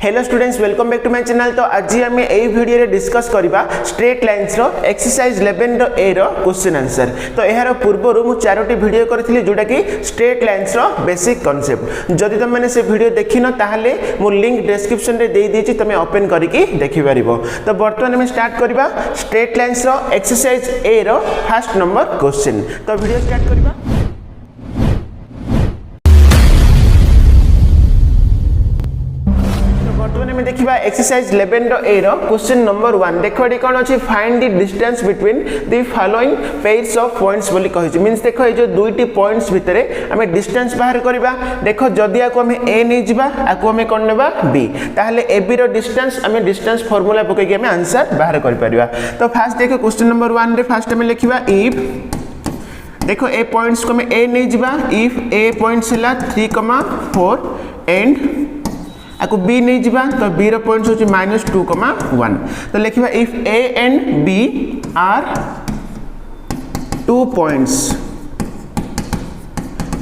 Hello students, welcome back to my channel. तो आज आम यही वीडियो डिस्कस करबा स्ट्रेट लाइन्स रो एक्सरसाइज 11 रो ए रो क्वेश्चन आंसर। तो यार पूर्व मु चारोटी वीडियो करथिली जोटा कि स्ट्रेट लाइन्स रो बेसिक कांसेप्ट। जदि तुम मैंने से वीडियो देखिन ताहले मु लिंक डिस्क्रिप्शन रे दे दीची, तुम ओपन करके देखि परिबो। तो वर्तमान में स्टार्ट करबा स्ट्रेट लाइन्स रो एक्सरसाइज ए रो फर्स्ट नंबर क्वेश्चन। तो वीडियो स्टार्ट करबा। देखिबा एक्सरसाइज 11 रो ए रो क्वेश्चन नंबर 1। देखो एडी कोन अछि, find the distance between the following pairs of points बोली कहि। मींस देखो ए जो दुईटी पॉइंट्स भितरे हमें डिस्टेंस बाहर करबा। देखो जदि आको हमें ए नै जिबा, आको हमें कोन नेबा बी, ताहले ए बी रो डिस्टेंस हमें डिस्टेंस फार्मूला पके के हमें आंसर बाहर कर परिबा। तो फर्स्ट देखो क्वेश्चन नंबर 1 रे फर्स्ट हमें लिखिबा इफ, देखो ए पॉइंट्स को हमें ए नै जिबा, इफ ए पॉइंट्स हला 3,4 एंड आको बी नहीं जिबा, तो बी रो पॉइंट्स होची -2,1। तो लिखिबा if A and B are 2 points,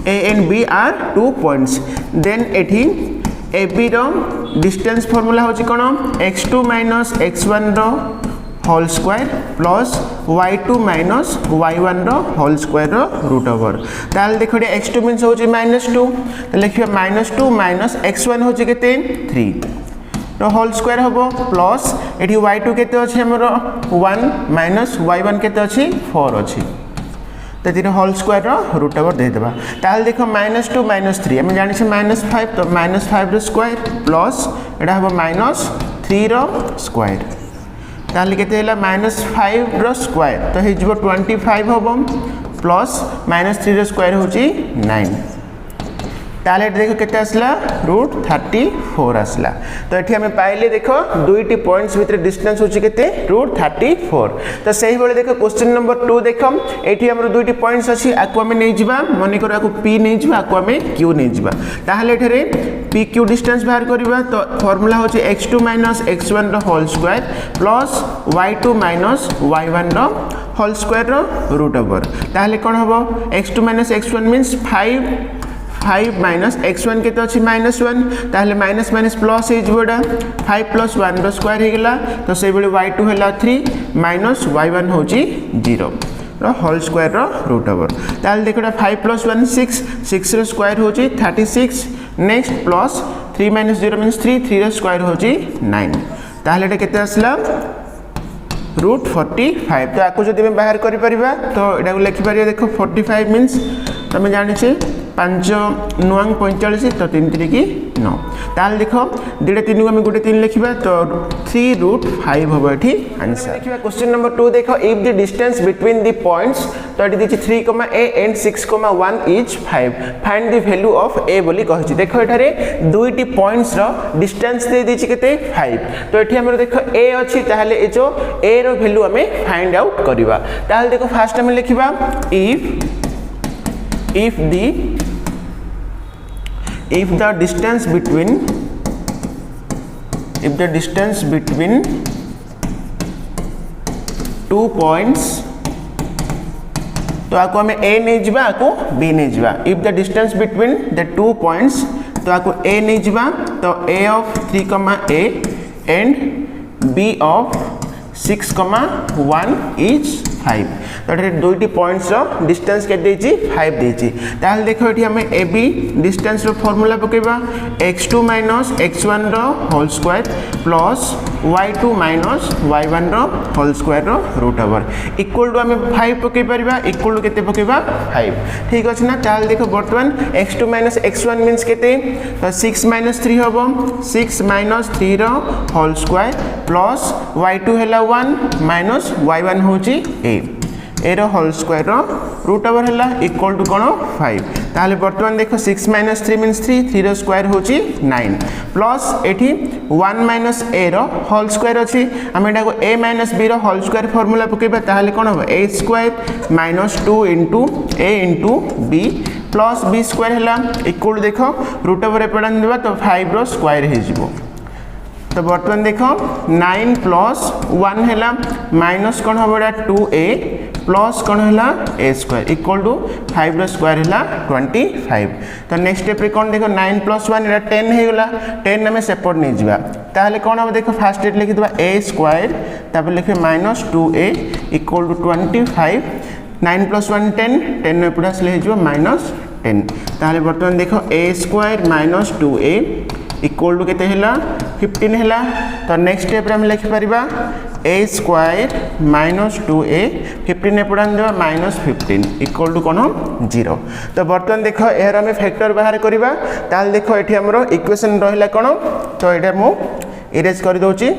A and B are 2 points, then एठी ए बी रो डिस्टेंस फार्मूला होची कोन, x2 - x1 रो whole square plus y2 - y1 रो होल स्क्वायर रो रूट ओवर। ताल देखो x2 मींस होची -2, तो लिखिबा -2 - x1 होची केते 3 रो होल स्क्वायर हबो, प्लस एठी y2 केते अछि हमरो 1 - y1 केते अछि 4 अछि। तो तीन होल स्क्वायर रो रूट ओवर दे देबा। ताल देखो -2 - 3 हम जानि छै -5, तो -5 रो स्क्वायर प्लस एडा हबो -3 रो स्क्वायर। ताले केते हला -5 रो स्क्वायर, तो हे जिवो 25 होबो, प्लस -3 रो स्क्वायर होची 9। ताले देखो केते आसला √34 आसला। तो एठी हमें पाइले देखो दुईटी पॉइंट्स भितर डिस्टेंस होची केते √34। तो सही बेले देखो क्वेश्चन नंबर 2 देखो, एठी हमर दुईटी पॉइंट्स अछि, आको हमें नै जिबा, माने करो आको p नै जिबा, आको हमें q नै जिबा। ताहले एठरे p q डिस्टेंस बाहर करबा। तो फार्मूला होची x2 - x1 रो whole square plus y2 - y1 रो होल स्क्वायर रो रूट ओवर। ताहले कोन हबो, x2 - x1 मींस 5 - x1 केते अछि -1, ताहले माइनस माइनस प्लस हे जिवोडा 5 + 1 रो स्क्वायर हे गेला। तो सेहि बेले y2 हला 3 - y1 होची 0 रो होल स्क्वायर रो रूट ओवर। ताहले देखोडा 5 + 1 6 रो स्क्वायर होची 36। नेक्स्ट प्लस 3 - 0 मींस 3 रो स्क्वायर होची 9। ताहले एटा केते आसला √45। तो आको जदि हम बाहर करि परिबा, तो एटा को लिखि परिबा। देखो 45 मींस तमे जानि छै 5 × 9 = 45, तो 3 × 3 = 9। ताल देखो दुटा 3 को हम गोटे 3 लिखिबा, तो 3√5 होबो एठी आंसर। देखिबा क्वेश्चन नंबर 2 देखो, if the distance between the points, तो एठी दिछि 3, a and 6, 1 is 5, find the value of a बोली कहछि। देखो एठारे दुईटी पॉइंट्स रो डिस्टेंस दे दिछि केते 5। तो एठी हमर देखो a अछि, ताहले ए जो a रो वैल्यू हमें फाइंड आउट करबा। ताहले देखो फर्स्ट हम लिखिबा if the distance between 2 points, तो आको हमें a नहीं जिबा, आको b नहीं जिबा। if the distance between the 2 points, तो आको a नहीं जिबा, तो a of 3, a and b of 6, 1 is 5। तो एठी दुईटी पॉइंट्स रो डिस्टेंस के देछि 5 देछि। ताहले देखो एठी हमें ए बी डिस्टेंस रो फार्मूला पकेबा, x2 - x1 रो whole square plus y2 - y1 रो होल स्क्वायर रो रूट ओवर इक्वल टू हमें 5 पके परिबा। इक्वल टू केते पकेबा 5, ठीक अछि ना। ताहले देखो वर्तमान x2 - x1 मींस केते, तो 6 - 3 होबो, 6 - 3 रो होल स्क्वायर प्लस y2 हला 1 - y1 होची a रो होल स्क्वायर रो रूट ओवर हला इक्वल टू कोन 5। ताहले वर्तमान देखो 6 - 3 मींस 3 रो स्क्वायर होची 9 प्लस एठी 1 - a रो होल स्क्वायर अछि, हम एटा को a - b रो होल स्क्वायर फार्मूला पकेबा। ताहले कोन हो, a square -2 * a * b plus b square हला इक्वल देखो रूट ओवर एपडान देबा, तो 5 रो स्क्वायर हे जिवो। तो बर्तमान देखो 9 + 1 है माइनस कौन हम 2a प्लस कौन है ए स्क्वायर इक्वल टू 5 रो स्क्वायर है 25। तो नेक्स्ट स्टेप रे कौन देखो 9 + 1 एटा 10 हो गला 10 हमें सेपरेट नहीं जावा ताहले कौन हम देखो फर्स्ट स्टेप लिखि दबा ए स्क्वायर तापर लिखे -2a इक्वल टू 25 9 + 1 10 10 में पूरा स्ले जो -10 ताहले बर्तमान देखो a square -2a equal to केते हैला 15 हैला। तो नेक्स्ट स्टेप रे हम लिखि परिबा a स्क्वायर -2a 15 ने पड़ान देबा -15 इक्वल टू कोन 0। तो बर्तमान देखो एहर हम फैक्टर बाहर करिबा ताल देखो एठी हमरो इक्वेशन रहिला कोन तो एटा मु इरेज कर दोची।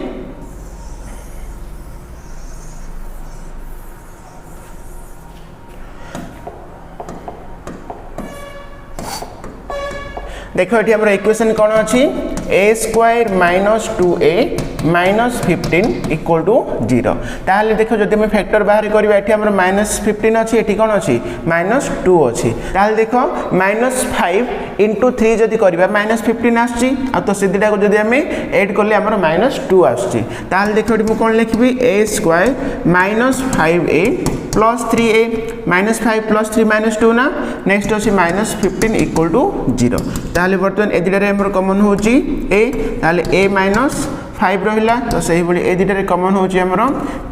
देखो ये हमारा इक्वेशन कौन अच्छी a square -2a -15 equal to 0। ताहले देखो जदि मैं फैक्टर बाहर करबा एठी हमर -15 अछि एठी कोन अछि -2 अछि ताहले देखो -5 * 3 जदि करबा -15 आछि आ तो सिद्धिटा को जदि हमें ऐड करले हमर -2 आछि ताहले देखो एठी मु कोन लिखबी a स्क्वायर -5a + 3a -5 + 3 -2 ना नेक्स्ट अछि -15 इक्वल टू 0। ताहले बर्तमान ए दिटा रे हमर कॉमन होची a ताहले a - 5 रहिला तो सही बडी ए दिटा रे कॉमन होची हमर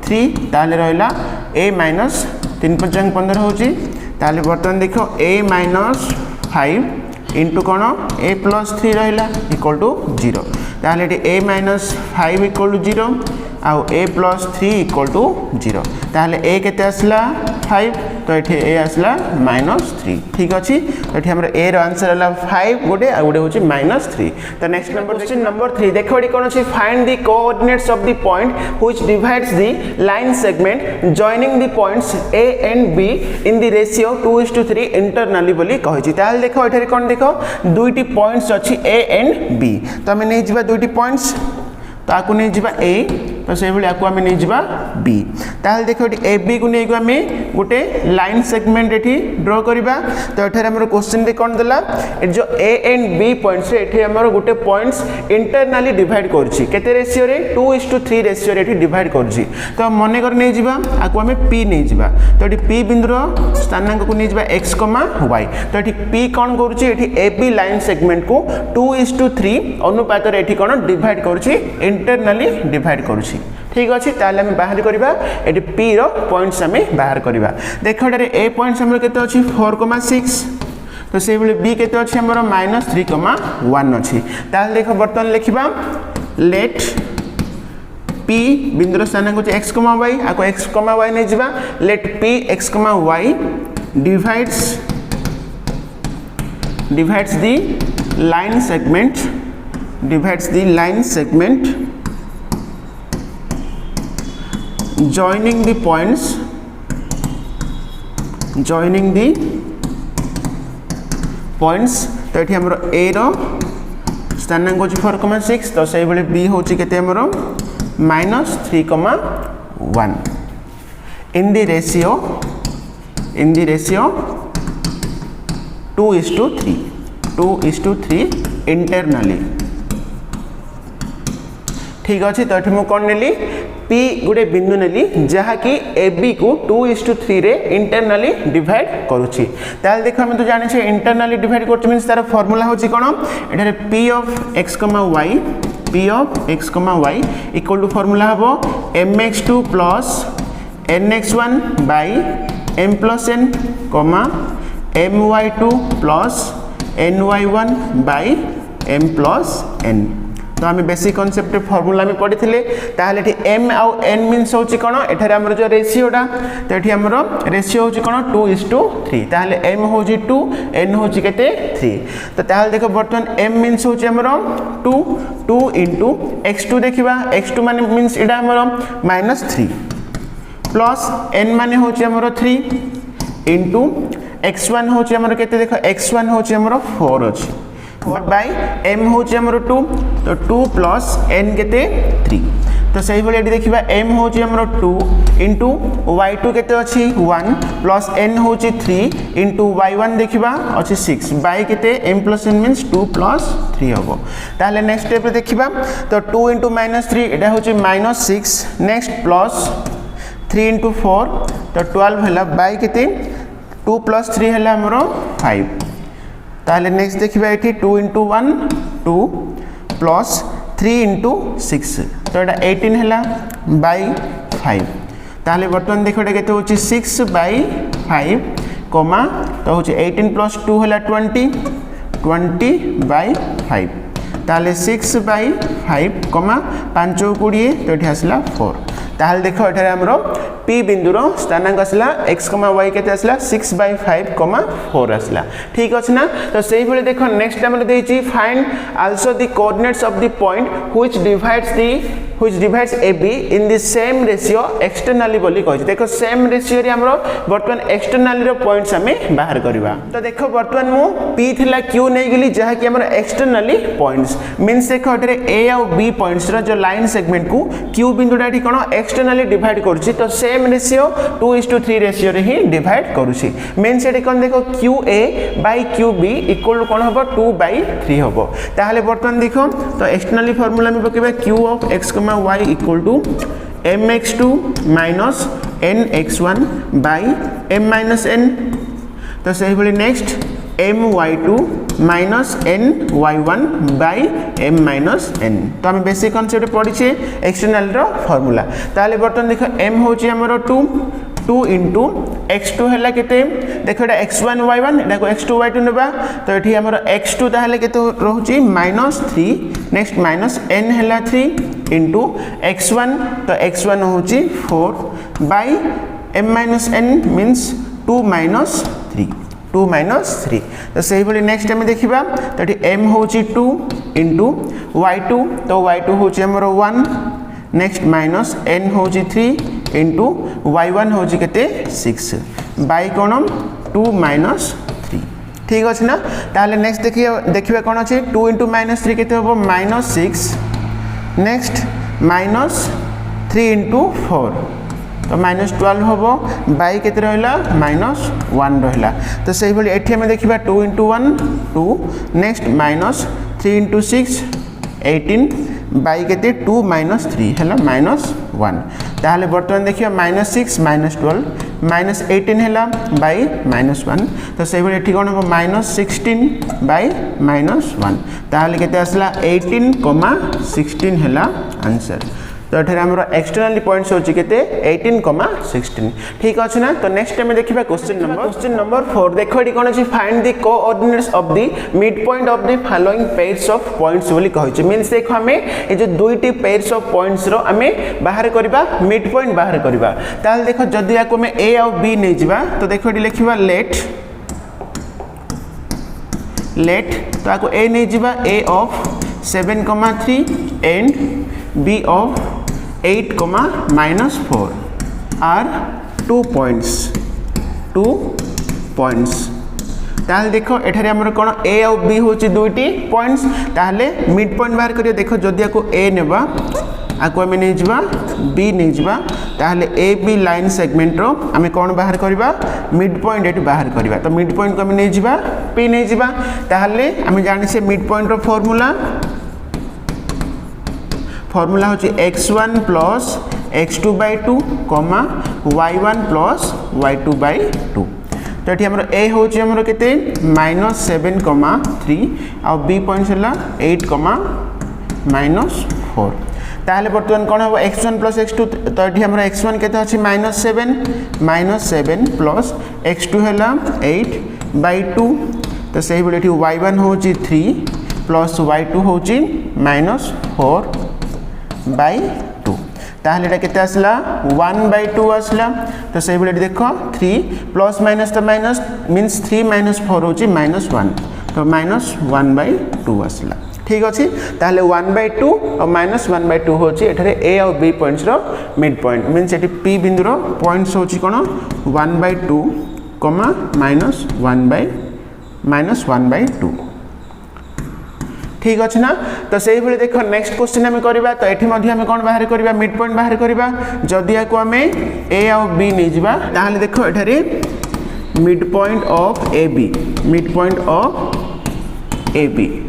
3 ताहले रहिला a - 3 × 5 15 होची ताहले बर्तमान देखो a - 5 इंटू कोन a + 3 रहिला इक्वल टू 0 ताहले एटी a - 5 इक्वल टू 0 आउ a + 3 इक्वल टू 0 ताहले a केते आसला 5 तो ये ए आसला -3 ठीक अच्छे। तो ये हमारे ए आंसर है 5 गोटे आ गोटे होची -3। तो नेक्स्ट नंबर क्वेश्चन नंबर 3 देखो ये कौन अच्छे find the coordinates of the point which divides the line segment joining the points A and be in the ratio 2:3 internally बोली कहिछि। ताहले देखो एठारे कौन देखो दुईटी पॉइंट्स अच्छी ए एंड बी तो आम नहीं जिबा दुईटी पॉइंट्स तो आकु नहीं जिबा ए तो से भली आकु आम नहीं जिबा बी ताहले देखो ए बी को नहीं आम गोटे लाइन सेगमेंट एठी ड्रा करबा। तो एठारे हमर क्वेश्चन रे कोन देला ए जो ए एंड बी पॉइंट्स एठी हमर गोटे पॉइंट्स इंटरनली डिवाइड करछि केते रेशियो रे 2:3 रेशियो रे एठी डिवाइड करछि। तो मने कर नहीं जिबा आकु आम पी नहीं जिबा तो एठी पी बिंदुर स्थानांक को नहीं जिबा x, y तो एठी पी कोन करछि एठी ए बी लाइन सेगमेंट को 2:3 अनुपात रे एठी कोन डिवाइड करछि इंटरनली डिवाइड करछि ठीक अच्छे। ताहले हम बाहर करबा एटी पी रो पॉइंट्स हम बाहर करबा। देखो एटारे ए पॉइंट्स हमर केते अछि 4,6 तो से बले बी केते अछि हमर -3,1 अछि। ताहले देखो बर्तन लिखिबा लेट पी बिंदु स्थानांक अछि x, y आको x, y नै जिबा late p x, y divides the line segment joining the points तो ये हमरो a रो स्थानांक होची 4,6 तो सही बले b होची केते हमरो -3,1 in the ratio 2:3 internally ठीक अच्छे। तो ये कौन नेली P गोटे बिंदु नेली जहाँ कि AB को 2:3 रे इंटरनली डिवाइड करूची। ताल देखो हम तो जाने छे इंटरनली डिवाइड करछ मींस तार फार्मूला होची कोन एठारे P of x, y equal to formula हबो mx2 + nx1 / m + n, my2 + ny1 / m + n। तो आम बेसिक कॉन्सेप्ट फार्मूला में पढ़ी थे ताहले एठी m आउ n मीन्स होची कोन एठारे हमर जो रेशियोटा तो एठी हमर रेशियो होची कोन 2:3 ताहले m होची 2 n होची केते 3 तो ताहले देखो बर्तमान m मीन्स होची हमर 2 * x2 देखिबा x2 माने मीन्स एडा हमर -3 प्लस n माने होची हमर 3 * x1 होची हमर केते देखो x1 होची हमर 4 अछि बाय m होची हमर 2 तो 2 + n केते 3 तो सही भले एडी देखिबा m होची हमर 2 * y2 केते अछि 1 + n होची 3 * y1 देखिबा अछि 6 बाय केते m + n मींस 2 + 3 होबो। ताहले नेक्स्ट स्टेप रे देखिबा तो 2 * -3 एटा होची -6 नेक्स्ट प्लस 3 * 4 तो 12 है बाई के 2 + 3 है आमर 5 ताहले नेक्स्ट देखिबा एठी 2 × 1 2 प्लस 3 × 6 तो एटा 18 है बाई 5 ताहले बर्तमान देखो एटा केते होची 6 बाई 5 कमा तो होची 18 + 2 है 20 बाई 5 ताहले 6 बाई 5 कमा 5 20 तो एठी आसला 4 ताहले देखो एठारे हमरो पी बिंदुर स्थानांक आसला x, y केते आसला 6 बाई 5 कमा 4 आसला ठीक अछि ना। तो सेही भले देखो नेक्स्ट हमर देछि find also the coordinates of the point which divides AB in the same ratio externally बोली कहछि देखो सेम रेशियो रे हमरो वर्तमान एक्सटर्नली रो पॉइंट्स हमें बाहर करबा तो देखो वर्तमान मु P थिला Q नै गेली जहा कि हमरो एक्सटर्नली पॉइंट्स मींस देखो एठरे A और B पॉइंट्स रो जो लाइन सेगमेंट को Q बिंदुटा एठी कोन एक्सटर्नली डिवाइड करछि तो सेम रेशियो 2:3 रेशियो रे ही डिवाइड करूछि मींस एठी कोन देखो QA / QB इक्वल कोन हबो 2/3 हबो ताहले वर्तमान देखो तो एक्सटर्नली फार्मूला में पकेबा Q of x, y equal to mx2 minus nx1 by m minus n तो सही बोली next my2 minus ny1 by m minus n तो हम बेसिक कांसेप्ट पढिछे एक्सटर्नल रो फार्मूला ताले बर्तन देखो m होची हमरो 2 into x2 हैला केते देखो एटा x1 y1 एटा को x2 y2 नेबा तो एठी हमरो x2 ताहले केते रहउची -3 नेक्स्ट माइनस n हैला 3 into x1 तो x1 होची 4 by m minus n means 2 minus 3 तो सही बोली नेक्स्ट टाइम देखिबा तो एठी m होची 2 into y2 तो y2 होची हमरो 1 नेक्स्ट माइनस n होची 3 into y1 होची केते 6 बाय कोणम 2 minus 3 ठीक अछि ना ताले नेक्स्ट देखिबा कोन अछि 2 into -3 केते होबो -6 नेक्स्ट -3 into 4 तो -12 होबो बाय केते रहला -1 रहला तो सही बोली एठी हम देखिबा 2 into 1 2 नेक्स्ट -3 into 6 18 बाई केते 2 minus 3 हैला -1 ताहले बर्तमान देखियो -6 -12 -18 हैला बाई -1 तो सेही एठी कोन हो -16 बाई -1 ताहले केते आसला 18,16 हैला आंसर तो एठारे हमरो एक्सटर्नली पॉइंट्स होची केते 18,16 ठीक अछि ना। तो नेक्स्ट टाइम देखिबा क्वेश्चन नंबर 4 देखो एठी कोन अछि find the coordinates of the mid point of the following pairs of points बोली कहै छै मींस देखो हमें ए जे दुईटी पेयर्स ऑफ पॉइंट्स रो हमें बाहर करबा मिड पॉइंट बाहर करबा ताल देखो जदी याको में A और B नै जिबा तो देखो एठी लिखिबा लेट तो आको A नै जिबा A of 7,3 and B of 8,-4 are 2 points ताहले देखो एठारे हमर कोन A और B होची दुईटी पॉइंट्स ताहले मिड पॉइंट बाहर करियो देखो जदी आको A नेबा आको हम नै जिबा B नै जिबा ताहले A B लाइन सेगमेंट रो हमें कोन बाहर करबा मिड पॉइंट एटी बाहर करबा तो मिड पॉइंट को हम नै जिबा P नै जिबा ताहले हम जानि से मिड पॉइंट रो फार्मूला होची x1 plus x2/2 y1 plus y2/2 तो एठी हमर A होची हमर केते -7,3 आ B पॉइंट्स हला 8,-4 ताहले बर्तमान कोन हो x1 plus x2 तो एठी हमर x1 केते अछि -7 plus x2 हला 8/2 तो सही बोले एठी y1 होची 3 plus y2 होची -4/2 ताहले एटा केते आसला 1/2 आसला तो सही बोले देखो 3 प्लस माइनस तो माइनस मींस 3 - 4 होची -1 तो -1/2 आसला ठीक अछि ताहले 1/2 और -1/2 होची एठारे A और B पॉइंट्स रो मिड पॉइंट मींस एठी P बिंदु रो पॉइंट्स होची कोन 1/2, -1/2 ठीक अछि ना। तो सेही भले देखो नेक्स्ट क्वेश्चन हम करबा तो एठी मध्ये हम कोन बाहर करबा मिड पॉइंट बाहर करबा जदी आको हमें A और B नै जिबा ताहले देखो एठारे मिड पॉइंट ऑफ AB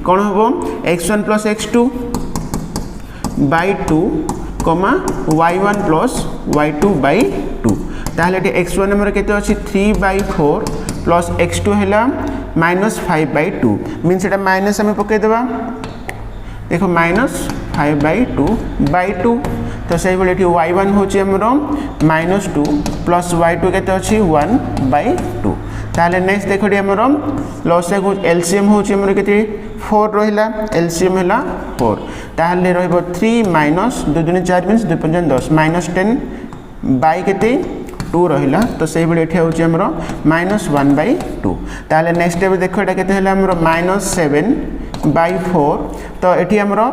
कोन होबो x1 + x2/2 y1 + y2/2 ताहले एठी x1 हमर केते अछि 3/4 प्लस x2 हैला -5/2 मींस एटा माइनस हमें पके देबा देखो -5/2 तो सही बोले y1 होची हमरो -2 प्लस y2 केते अछि 1/2 ताले नेक्स्ट देखो हमरो लॉसेक एलसीएम होची हमरो केते 4 रहिला एलसीएम हैला 4 ताले रहबो 3 माइनस 2 2 4 मींस 2 5 10 -10 बाय केते 2 रहिला तो सही बोले एठी होची हमरो -1/2 ताले नेक्स्ट स्टेप देखो एटा केते हैला हमरो -7/4 तो एठी हमरो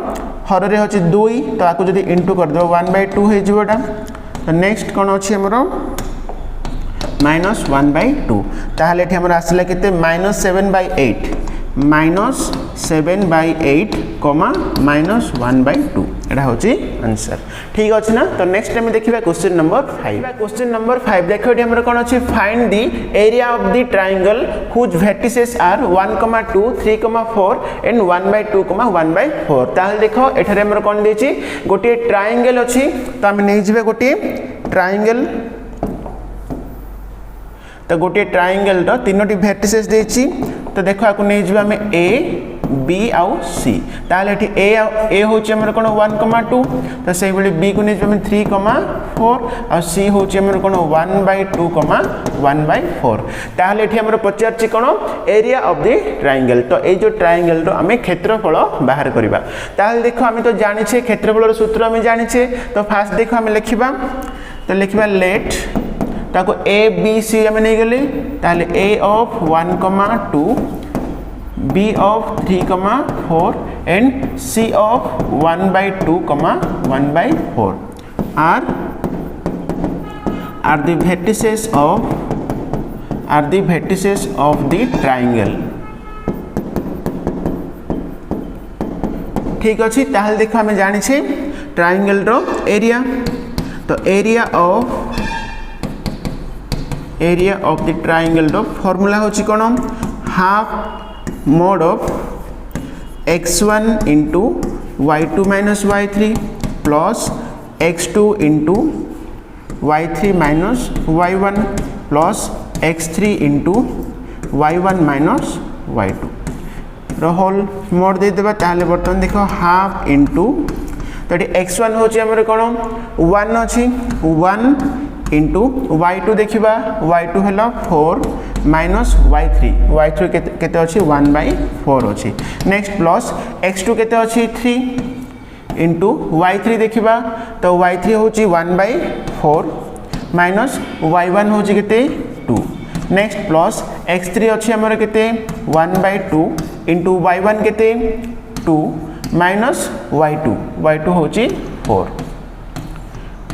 हर रे होची 2 तो आकु जदी इनटू कर दो 1/2 हे जिवोटा तो नेक्स्ट कोन अछि हमरो -1/2 ताहले एठी हमरो आसला केते -7/8 -7/8 कॉमा -1/2 एटा होची आंसर ठीक अछि ना तो नेक्स्ट टाइम देखिबा क्वेश्चन नंबर 5 क्वेश्चन नंबर 5 देखो एठी हमरो कोन अछि find the area of the triangle whose vertices are 1, 2, 3, 4 and 1/2, 1/4 ताहले देखो एठारे हमरो कोन देछि गोटे ट्रायंगल अछि तो हम नै जिबे गोटे ट्रायंगल तो गोटे ट्रायंगल रो तीनोटी वर्टिसेस देछि तो देखो आकु नै जिबा हमें ए बी आउ सी ताले एठी ए होची हमर कोन 1, 2 तो सेही बली बी को नै जिबा हमें 3, 4 आ सी होची हमर कोन 1/2, 1/4 ताले एठी हमर पचारची कोन एरिया ऑफ द ट्रायंगल तो ए जो ट्रायंगल रो हमें क्षेत्रफल बाहर करबा ताले देखो हम तो जानि छे क्षेत्रफल रो सूत्र हम जानि छे तो फास्ट देखो हम लिखिबा तो लिखिबा लेट ताको ए बी सी हम नै गेले ताले ए of 1, 2 B of 3, 4 and C of 1/2, 1/4 are the vertices of the triangle ठीक अछि ताहले देखो हम जानि छे ट्रायंगल रो एरिया तो एरिया ऑफ द ट्रायंगल रो फार्मूला होची कोन half mod of x1 into y2 minus y3 plus x2 into y3 minus y1 plus x3 into y1 minus y2 row whole mode दे देबा ताले बर्तन देखो हाफ इनटू तो x1 होची हमर कोन 1 अछि 1 into y2 देखिबा y2 हैला 4 minus y3 केते अछि 1/4 अछि नेक्स्ट प्लस x2 केते अछि 3 into y3 देखिबा तो y3 होची 1/4 minus y1 होची केते 2 नेक्स्ट प्लस x3 अछि हमर केते 1/2 into y1 केते 2 minus y2 होची 4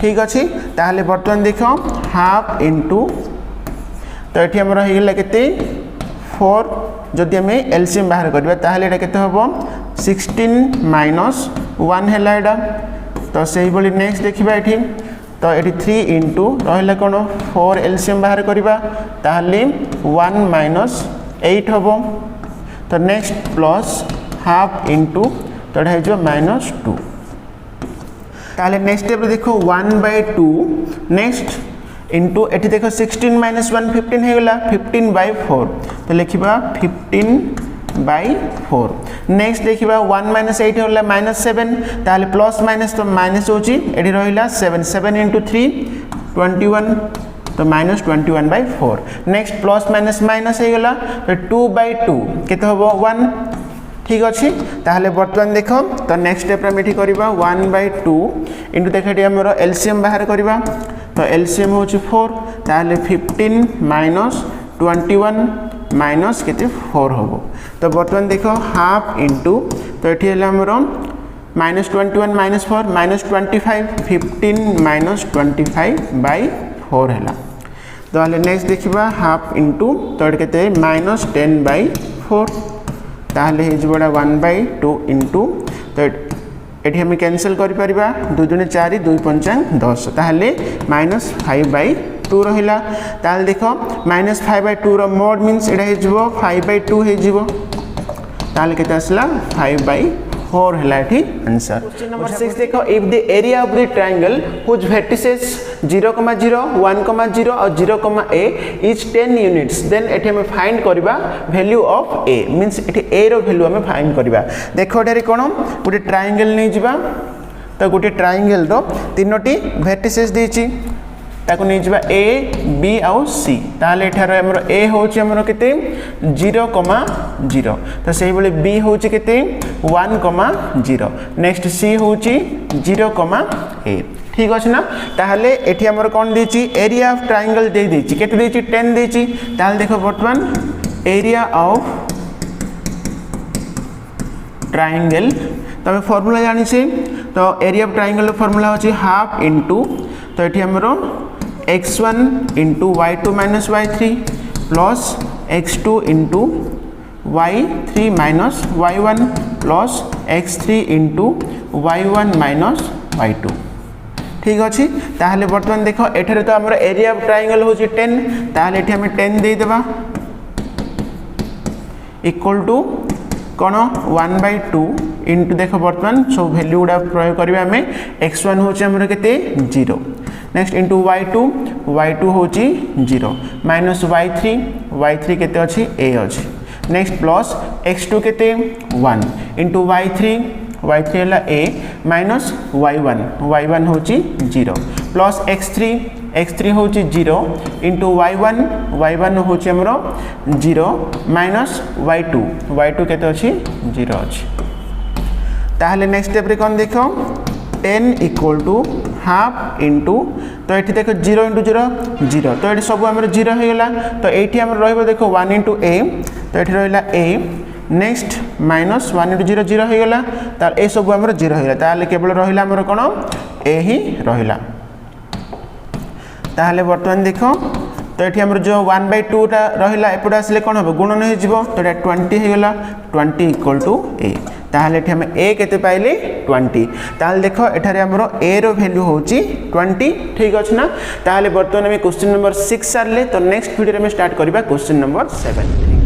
ठीक अछि ताहले वर्तमान देखो हाफ इनटू तो एठी हमर हो गेला केते 4 जदि हमें एलसीएम बाहर करबा ताहले एटा केते होबो 16 माइनस 1 हैला एटा तो सही बोली नेक्स्ट देखिबा एठी तो एठी 3 इनटू रहला कोन 4 एलसीएम बाहर करबा ताहले 1 माइनस 8 होबो तो नेक्स्ट प्लस हाफ इनटू तो एटा हे जो -2 ताले नेक्स्ट स्टेप देखो 1/2 नेक्स्ट इनटू एठी देखो 16 माइनस 1 15 हे गेला 15/4 तो लिखिबा 15/4 नेक्स्ट देखिबा 1 माइनस 8 होला -7 ताले प्लस माइनस तो माइनस होची एठी रहिला 7 इनटू 3 21 तो -21/4 नेक्स्ट प्लस माइनस माइनस हे गेला तो 2/2 केते होबो 1 ठीक अछि ताहले वर्तमान देखो तो नेक्स्ट स्टेप रे मिठी करबा 1/2 इनटू देखैटी हमरो एलसीएम बाहर करबा तो एलसीएम होची 4 ताहले 15 माइनस 21 माइनस केते 4 होबो तो वर्तमान देखो हाफ इनटू तो एठी हला हमरो -21 माइनस 4 -25 15 माइनस 25/4 हला ताहले नेक्स्ट देखिबा हाफ इनटू तो केते -10/4 ताहले हे जोड़ा 1/2 इनटू तो एठी हम कैंसिल करि परिबा 2 2 4 2 5 10 ताहले -5/2 रहिला ताहले देखो -5/2 रो मोड मींस एटा हे जिवो 5/2 हे जिवो ताहले केते आसला 5/4 4 है आंसर। क्वेश्चन नंबर 6 देखो, if the area of the triangle which vertices 0, 0, 1, 0 और 0, a इज 10 यूनिट्स देन एठी हम फाइंड करबा वैल्यू ऑफ a मींस एठी a रो वैल्यू हम फाइंड करबा। देखो एठारे कोन गोटे ट्रायंगल नै जिबा, तो गोटे ट्रायंगल रो तीनोटी वर्टिसेस देछि ताको नै जिबा a b और c, ताले एठारे हमर a होछि हमर केते 0, 0, तो सेही बेले b होछि केते 1, 0, नेक्स्ट c होछि 0, a। ठीक अछि ना, ताहले एठी हमर कोन देछि एरिया ऑफ ट्रायंगल दे देछि केते देछि 10 देछि। ताहले देखो वर्तमान एरिया ऑफ ट्रायंगल तो हम फॉर्मूला जानि छै, तो एरिया ऑफ ट्रायंगल रो फॉर्मूला होछि हाफ इनटू, तो एठी हमरो x1 into y2 minus y3 plus x2 into y3 minus y1 plus x3 into y1 minus y2। ठीक अच्छे, ताहले बर्तमान देखो एठारे तो हमर एरिया ऑफ ट्रायंगल होछि 10, ताहले एठी हम 10 दे देबा इक्वल टू कोन 1/2 इंटू देखो बर्तमान सब वैल्यू गुडा प्रयोग करबा हमें x1 होछि हमर केते 0, नेक्स्ट इंटू y2 होछि 0 माइनस y3 केते अछि a अछि, नेक्स्ट प्लस x2 केते 1 इंटू y3 हला a माइनस y1 होछि 0 प्लस x3 होछि 0 इंटू y1 होछि हमरो 0 माइनस y2 केते अछि 0 अछि। ताहले नेक्स्ट स्टेप रे कोन देखो 10 इक्वल टू हाफ इंटू, तो ये देखो 0 इंटू 0, तो ये सब आम 0 हो गला, तो ये आम देखो 1 इंटू a, तो ये रहा a, नेक्स्ट माइनस 1 इंटू 0 0 हो गला, तार ए सब आम 0 हो गला, ताहले केवल रहिला आमर कोन a ही रहिला। ताहले वर्तमान देखो तो ये आमर जो 1/2 टा रहिला एपटे आसले कोन हो गुणन हो जिवो, तो ये 20 हो गला, 20 इक्वल टू a। ताहले एठी हम a केते पाइले 20, ताहले देखो एठारे हमरो a रो वैल्यू होची 20। ठीक अछि ना, ताहले वर्तमान हम क्वेश्चन नंबर 6 सारले, तो नेक्स्ट वीडियो रे हम स्टार्ट करबा क्वेश्चन नंबर 7।